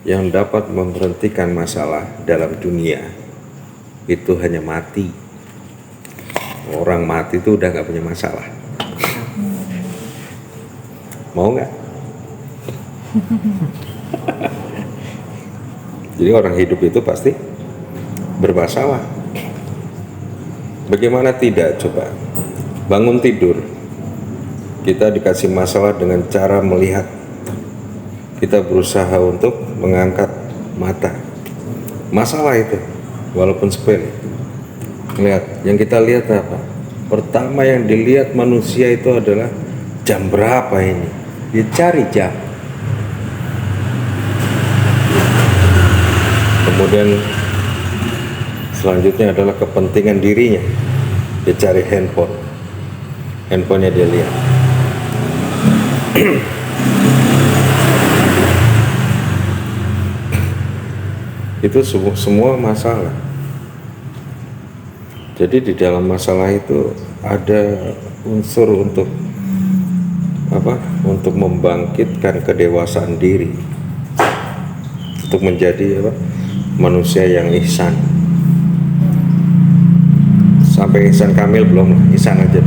yang dapat memberhentikan masalah dalam dunia itu hanya mati. Orang mati itu udah nggak punya masalah. Mau nggak? Jadi orang hidup itu pasti bermasalah. Bagaimana tidak coba? Bangun tidur, kita dikasih masalah dengan cara melihat. Kita berusaha untuk mengangkat mata. Masalah itu, walaupun sepele. Lihat, yang kita lihat apa? Pertama yang dilihat manusia itu adalah jam berapa ini. Dia cari jam. Kemudian selanjutnya adalah kepentingan dirinya. Dia cari handphone. Handphonenya dia lihat. Itu semua masalah. Jadi di dalam masalah itu ada unsur untuk apa? Untuk membangkitkan kedewasaan diri, untuk menjadi apa? Manusia yang ihsan. Sampai ihsan kamil belum, ihsan aja.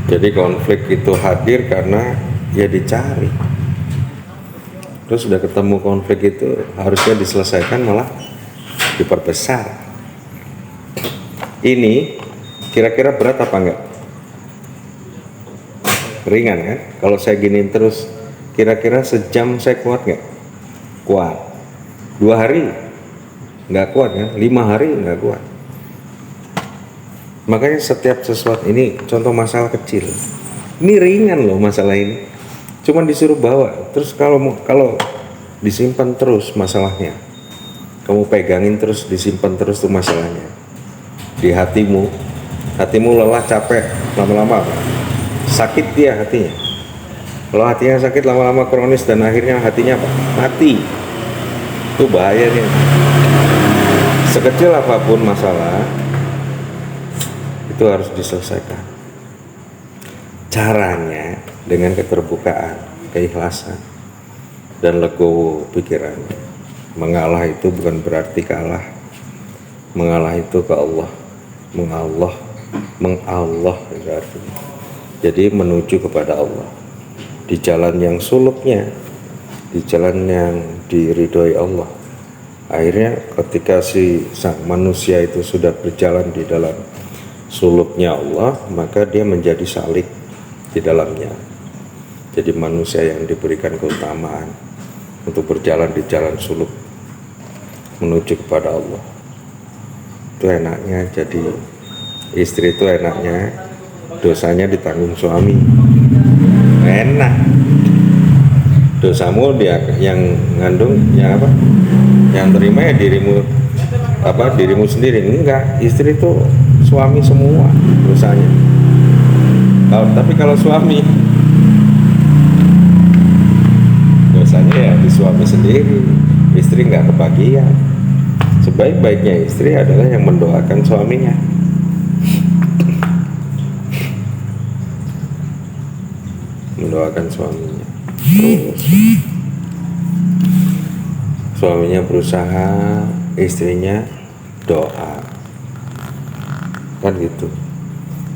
Jadi konflik itu hadir karena ya dicari. Terus sudah ketemu konflik itu harusnya diselesaikan malah diperbesar. Ini kira-kira berat apa enggak? Ringan kan? Kalau saya giniin terus, kira-kira sejam saya kuat nggak? Kuat. 2 hari nggak kuat kan? 5 hari nggak kuat. Makanya setiap sesuatu ini contoh masalah kecil. Ini ringan loh masalah ini. Cuman disuruh bawa. Terus kalau disimpan terus masalahnya, kamu pegangin terus, disimpan terus tuh masalahnya di hatimu. Hatimu lelah, capek, lama-lama sakit dia hatinya. Kalau hatinya sakit lama-lama kronis dan akhirnya hatinya apa? Mati. Itu bahayanya. Sekecil apapun masalah itu harus diselesaikan. Caranya dengan keterbukaan, keikhlasan, dan legowo pikiran. Mengalah itu bukan berarti kalah. Mengalah itu ke Allah. Mengallah itu artinya. Jadi menuju kepada Allah. Di jalan yang suluknya, di jalan yang diridhoi Allah. Akhirnya ketika si sang manusia itu sudah berjalan di dalam suluknya Allah, maka dia menjadi salik di dalamnya. Jadi manusia yang diberikan keutamaan untuk berjalan di jalan suluk menuju kepada Allah. Itu enaknya jadi istri, itu enaknya dosanya ditanggung suami. Enak. Dosamu dia yang ngandung, yang apa? Yang terima ya dirimu sendiri. Enggak, istri itu suami semua dosanya. Tapi kalau suami, dosanya ya di suami sendiri, istri nggak kebagian. Sebaik-baiknya istri adalah yang mendoakan suaminya. Mendoakan suaminya. Terus suaminya berusaha, istrinya doa. Kan gitu.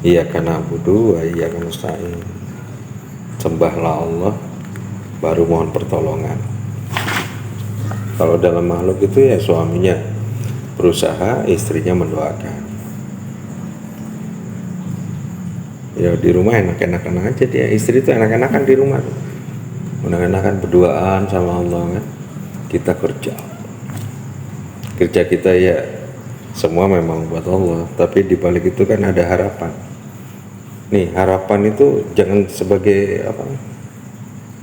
Iyyaka na'budu wa iyyaka nasta'in. Sembahlah Allah, baru mohon pertolongan. Kalau dalam makhluk itu ya suaminya berusaha, istrinya mendoakan. Ya di rumah enak-enakan aja dia, istri itu enak-enakan di rumah, enak-enakan berduaan sama Allah kan. Kita kerja kita ya semua memang buat Allah, tapi di balik itu kan ada harapan. Nih harapan itu jangan sebagai apa,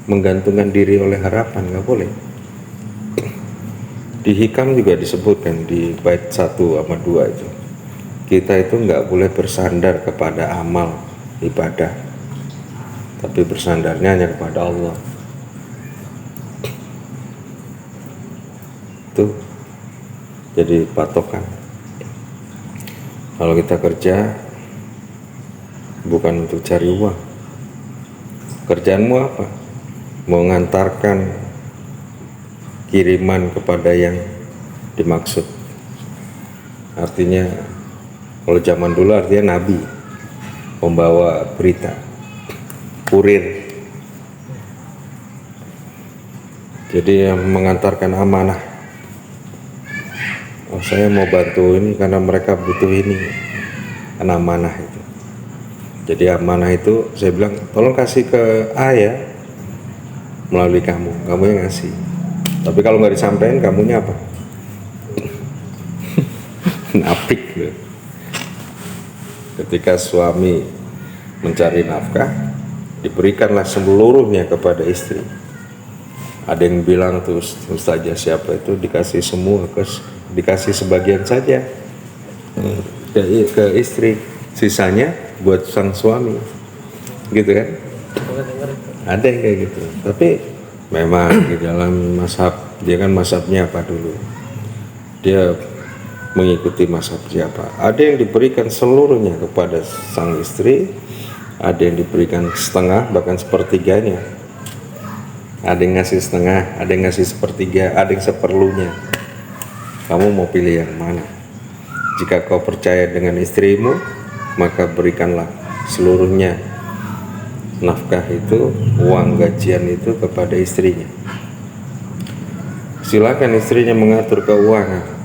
menggantungkan diri oleh harapan, nggak boleh. Di Hikam juga disebutkan di bait 1 sama 2 itu, kita itu nggak boleh bersandar kepada amal ibadah, tapi bersandarnya hanya kepada Allah. Tuh jadi patokan. Kalau kita kerja bukan untuk cari uang, kerjaanmu apa? Mengantarkan kiriman kepada yang dimaksud. Artinya kalau zaman dulu artinya nabi, pembawa berita, kurir. Jadi yang mengantarkan amanah. Oh, saya mau bantu ini karena mereka butuh ini, kan amanah itu. Jadi amanah itu saya bilang tolong kasih ke A ya, melalui kamu yang ngasih. Tapi kalau nggak disampaikan, kamunya apa? Napik gitu. Ketika suami mencari nafkah, diberikanlah seluruhnya kepada istri. Ada yang bilang tuh ustazah siapa itu dikasih semua, dikasih sebagian saja ke istri, sisanya buat sang suami, gitu kan? Ada yang kayak gitu. Tapi memang di dalam mazhab, dia kan mazhabnya apa dulu? Dia mengikuti mazhab siapa? Ada yang diberikan seluruhnya kepada sang istri, ada yang diberikan setengah bahkan sepertiganya. Ada yang ngasih setengah, ada yang ngasih sepertiga, ada yang seperlunya. Kamu mau pilih yang mana? Jika kau percaya dengan istrimu, maka berikanlah seluruhnya nafkah itu, uang gajian itu kepada istrinya. Silakan istrinya mengatur keuangan.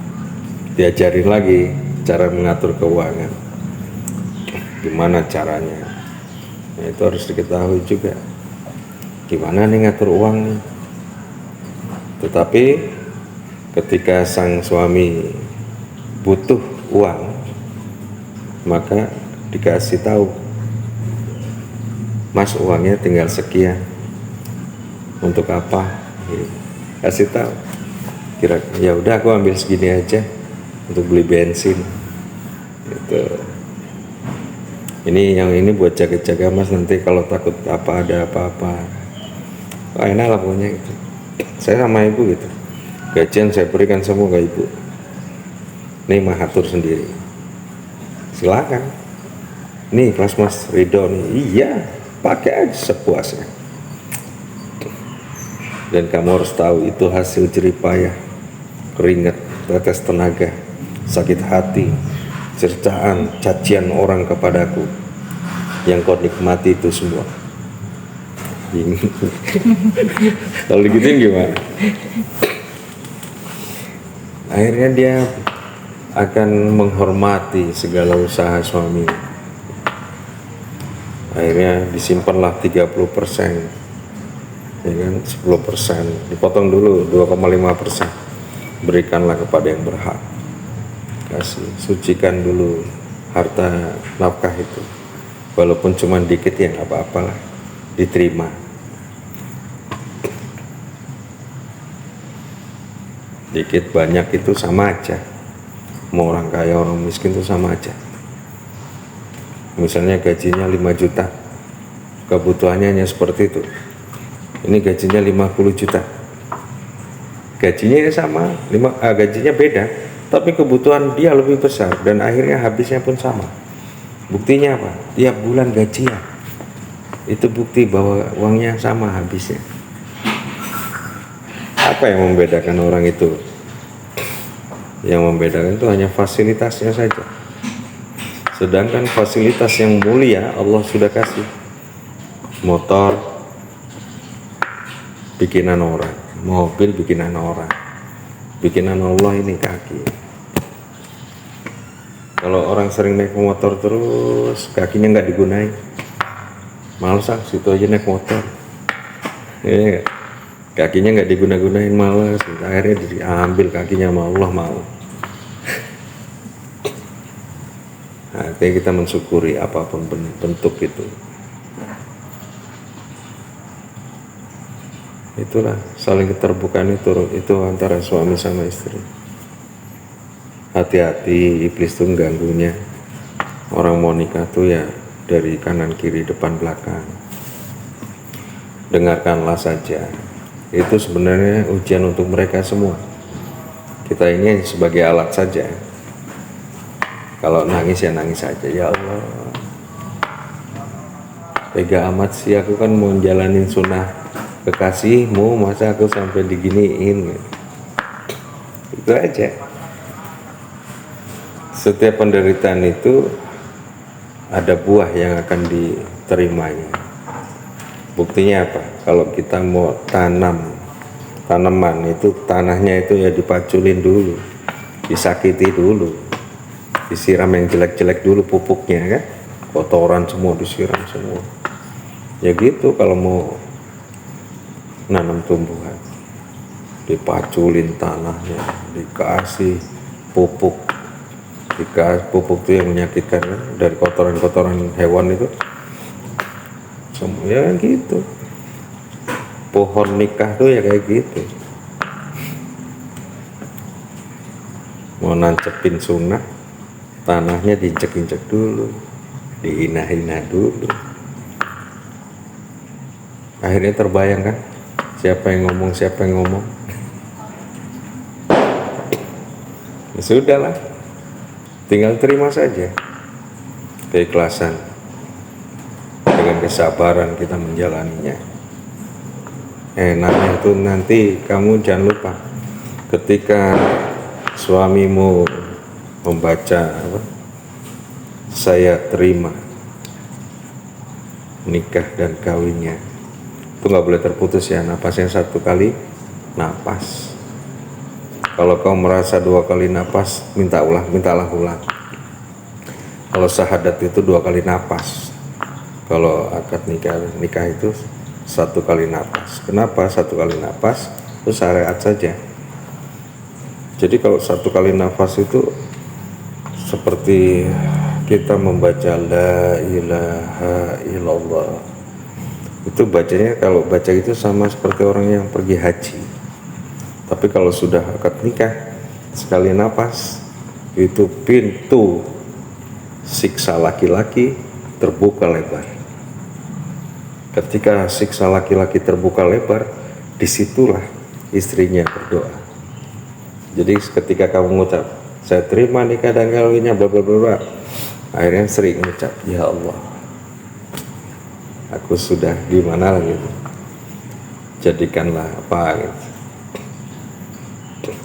Diajarin lagi cara mengatur keuangan. Gimana caranya? Nah, itu harus diketahui juga. Gimana nih ngatur uang nih? Tetapi ketika sang suami butuh uang, maka dikasih tahu, Mas uangnya tinggal sekian, untuk apa? Kasih tahu. Kira ya udah aku ambil segini aja untuk beli bensin. Gitu. Ini yang ini buat jaga-jaga Mas, nanti kalau takut apa ada apa-apa. Oh, enak lah pokoknya gitu. Saya sama ibu gitu, gajian saya berikan semua ke ibu, nih mah atur sendiri, silakan, nih kelas Mas Ridho nih, iya pakai aja sepuasnya. Dan kamu harus tahu itu hasil jeripayah, keringat, tetes tenaga, sakit hati, cercaan, cacian orang kepadaku, yang kau nikmati itu semua. Kalau digituin gimana? Akhirnya dia akan menghormati segala usaha suami. Akhirnya disimpanlah 30%, ya kan, 10% dipotong dulu 2,5%, berikanlah kepada yang berhak. Kasih, sucikan dulu harta nafkah itu, walaupun cuma dikit ya nggak apa-apalah, diterima. Dikit banyak itu sama aja, mau orang kaya orang miskin itu sama aja. Misalnya gajinya 5 juta, kebutuhannya hanya seperti itu. Ini gajinya 50 juta, gajinya sama, gajinya beda, tapi kebutuhan dia lebih besar dan akhirnya habisnya pun sama. Buktinya apa? Tiap bulan gajian, itu bukti bahwa uangnya sama habisnya. Apa yang membedakan orang itu? Yang membedakan itu hanya fasilitasnya saja. Sedangkan fasilitas yang mulia Allah sudah kasih. Motor bikinan orang, mobil bikinan orang, bikinan Allah ini kaki. Kalau orang sering naik motor terus kakinya nggak digunain, males situ aja naik motor, ya, kakinya nggak diguna-gunain, males, akhirnya diambil kakinya sama Allah mau. Nah, artinya kita mensyukuri apapun bentuk itu. Itulah saling keterbukaan itu antara suami sama istri. Hati-hati, iblis tuh ganggunya. Orang mau nikah tuh ya dari kanan kiri depan belakang. Dengarkanlah saja. Itu sebenarnya ujian untuk mereka semua. Kita ini sebagai alat saja. Kalau nangis ya nangis saja. Ya Allah, tega amat sih, aku kan mau jalanin sunnah kekasihmu, masa aku sampai diginiin. Itu aja. Setiap penderitaan itu ada buah yang akan diterimanya. Buktinya apa? Kalau kita mau tanam tanaman, itu tanahnya itu ya dipaculin dulu, disakiti dulu, disiram yang jelek-jelek dulu pupuknya kan, kotoran semua disiram semua. Ya gitu kalau mau nanam tumbuhan, dipaculin tanahnya, dikasih pupuk. Dikasih pupuk itu yang menyakitkan kan? Dari kotoran-kotoran hewan itu semuanya gitu. Pohon nikah tuh ya kayak gitu, mau nancepin sunnah, tanahnya diinjek-injek dulu, dihina-hina dulu. Akhirnya terbayang kan siapa yang ngomong. Ya sudahlah, tinggal terima saja, keikhlasan, dengan kesabaran kita menjalaninya. Enaknya itu nanti kamu jangan lupa ketika suamimu membaca saya terima nikah dan kawinnya, itu nggak boleh terputus ya, napasnya 1 kali napas. Kalau kau merasa 2 kali napas, mintalah ulang. Kalau syahadat itu 2 kali napas. Kalau akad nikah itu 1 kali napas. Kenapa 1 kali napas? Itu syariat saja. Jadi kalau 1 kali nafas itu seperti kita membaca la ilaha illallah. Itu bacanya, kalau baca itu sama seperti orang yang pergi haji. Tapi kalau sudah akad nikah, sekali napas itu pintu siksa laki-laki terbuka lebar. Ketika siksa laki-laki terbuka lebar, disitulah istrinya berdoa. Jadi ketika kamu mengucap saya terima nikah dan kawinnya bla bla bla, akhirnya sering mengucap ya Allah, aku sudah gimana lagi, jadikanlah apa gitu.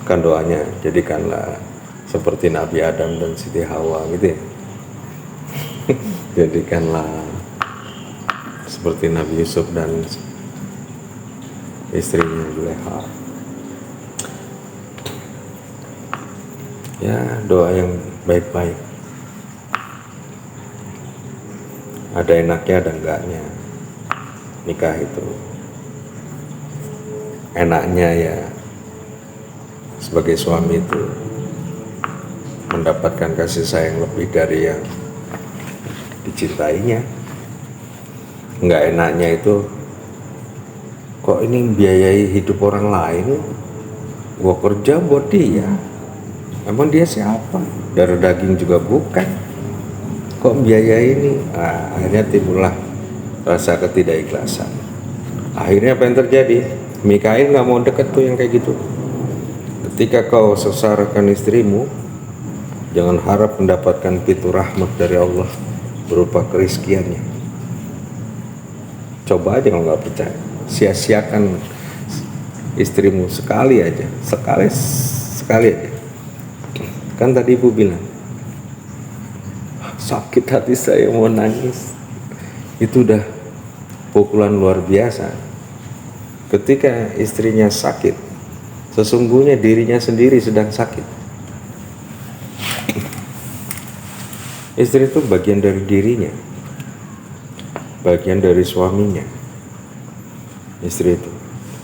Kan doanya jadikanlah seperti Nabi Adam dan Siti Hawa gitu ya. Jadikanlah seperti Nabi Yusuf dan istrinya Zuleha. Ya, doa yang baik-baik. Ada enaknya, ada enggaknya nikah itu. Enaknya ya sebagai suami itu mendapatkan kasih sayang lebih dari yang dicintainya. Enggak enaknya itu, kok ini biayai hidup orang lain, gua kerja buat dia, emang dia siapa? Darah daging juga bukan, kok biayai ini? Akhirnya timbullah rasa ketidakikhlasan. Akhirnya apa yang terjadi? Mikail nggak mau deket tuh yang kayak gitu. Ketika kau sesarakan istrimu, jangan harap mendapatkan pintu rahmat dari Allah berupa kerizkiannya. Coba aja kalau nggak percaya, sia-siakan istrimu sekali aja, sekali aja. Kan tadi ibu bilang sakit hati saya mau nangis, itu udah pukulan luar biasa. Ketika istrinya sakit, sesungguhnya dirinya sendiri sedang sakit. Istri itu bagian dari dirinya, bagian dari suaminya. Istri itu,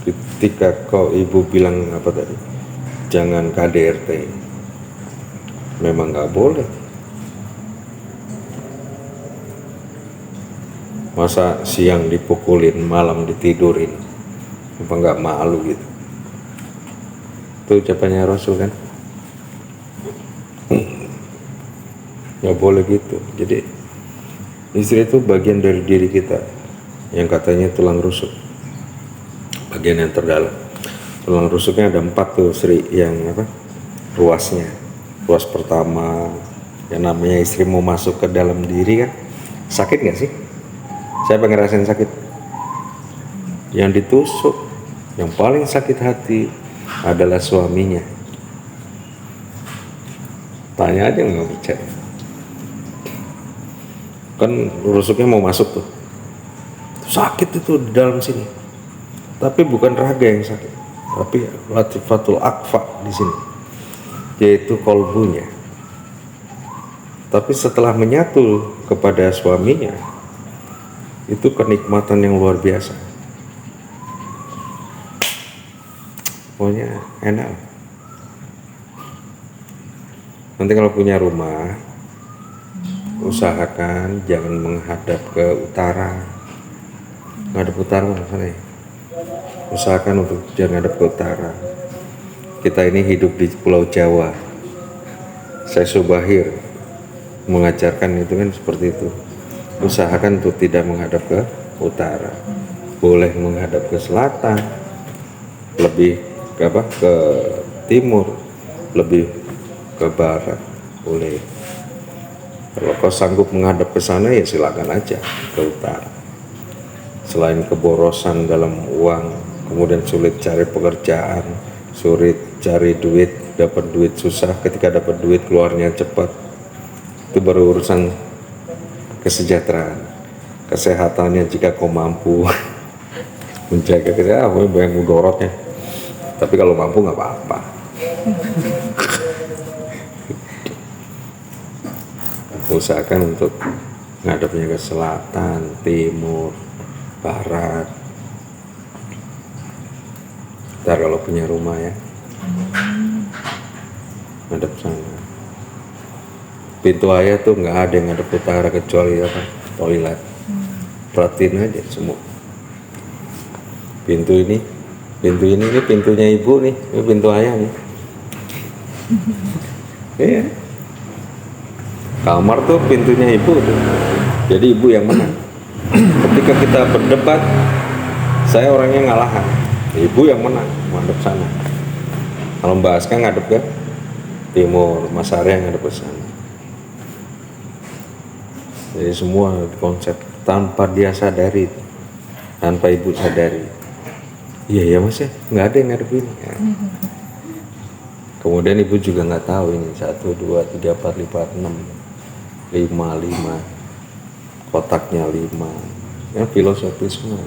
ketika kau ibu bilang apa tadi, jangan KDRT, memang nggak boleh. Masa siang dipukulin, malam ditidurin, apa nggak malu gitu? Itu ucapannya Rasul kan, nggak boleh gitu. Jadi istri itu bagian dari diri kita, yang katanya tulang rusuk, bagian yang terdalam. Tulang rusuknya ada 4 tuh, Sri, yang apa? ruasnya. Ruas pertama yang namanya istri mau masuk ke dalam diri kan, sakit nggak sih? Siapa yang ngerasain sakit? Yang ditusuk, yang paling sakit hati adalah suaminya. Tanya aja nggak percaya. Kan rusuknya mau masuk tuh, sakit itu di dalam sini. Tapi bukan raga yang sakit, tapi latifatul akfa di sini, yaitu kolbunya. Tapi setelah menyatu kepada suaminya, itu kenikmatan yang luar biasa. Pokoknya enak. Nanti kalau punya rumah, usahakan jangan menghadap ke utara. Menghadap utara maksudnya. Usahakan untuk jangan menghadap ke utara. Kita ini hidup di Pulau Jawa. Saya Subahir mengajarkan itu kan seperti itu. Usahakan untuk tidak menghadap ke utara. Boleh menghadap ke selatan, lebih ke timur, lebih ke barat, boleh. Kalau kau sanggup menghadap ke sana ya silakan aja ke utara. Selain keborosan dalam uang, kemudian sulit cari pekerjaan, sulit cari duit, dapat duit susah, ketika dapat duit keluarnya cepat. Itu baru urusan kesejahteraan. Kesehatannya jika kau mampu menjaga kesehatan, banyak mudorotnya. Tapi kalau mampu nggak apa-apa. Usahakan untuk ngadepnya ke selatan, timur, barat. Ntar kalau punya rumah ya, ngadep sana. Pintu ayah tuh nggak ada yang ngadep utara kecuali apa? Toilet. Perhatiin aja semua. Pintu ini pintunya ibu nih, ini pintu ayah nih. Iya. Kamar tuh pintunya ibu tuh. Jadi ibu yang menang. Ketika kita berdebat, saya orangnya ngalahan. Ibu yang menang, ngadep sana. Kalau Mbak Aska ngadep ke timur, Mas Arya ngadep ke sana. Jadi semua konsep tanpa dia sadari, tanpa ibu sadari. Iya ya mas ya, nggak ada yang ngadep ini. Ya. Kemudian ibu juga nggak tahu ini 1, 2, 3, 4, 5, 6, 5, kotaknya 5. Ya filosofi semua.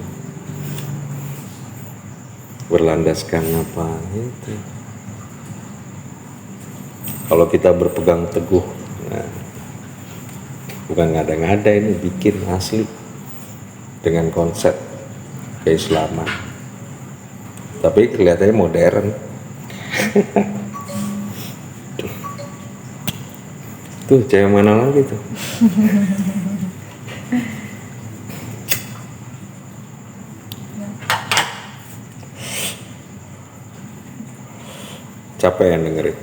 Berlandaskan apa itu. Kalau kita berpegang teguh, nah, bukan ngada-ngada, ini bikin asli dengan konsep keislaman. Tapi kelihatannya modern. Tuh cewek mana lagi tuh? Capek yang dengerin.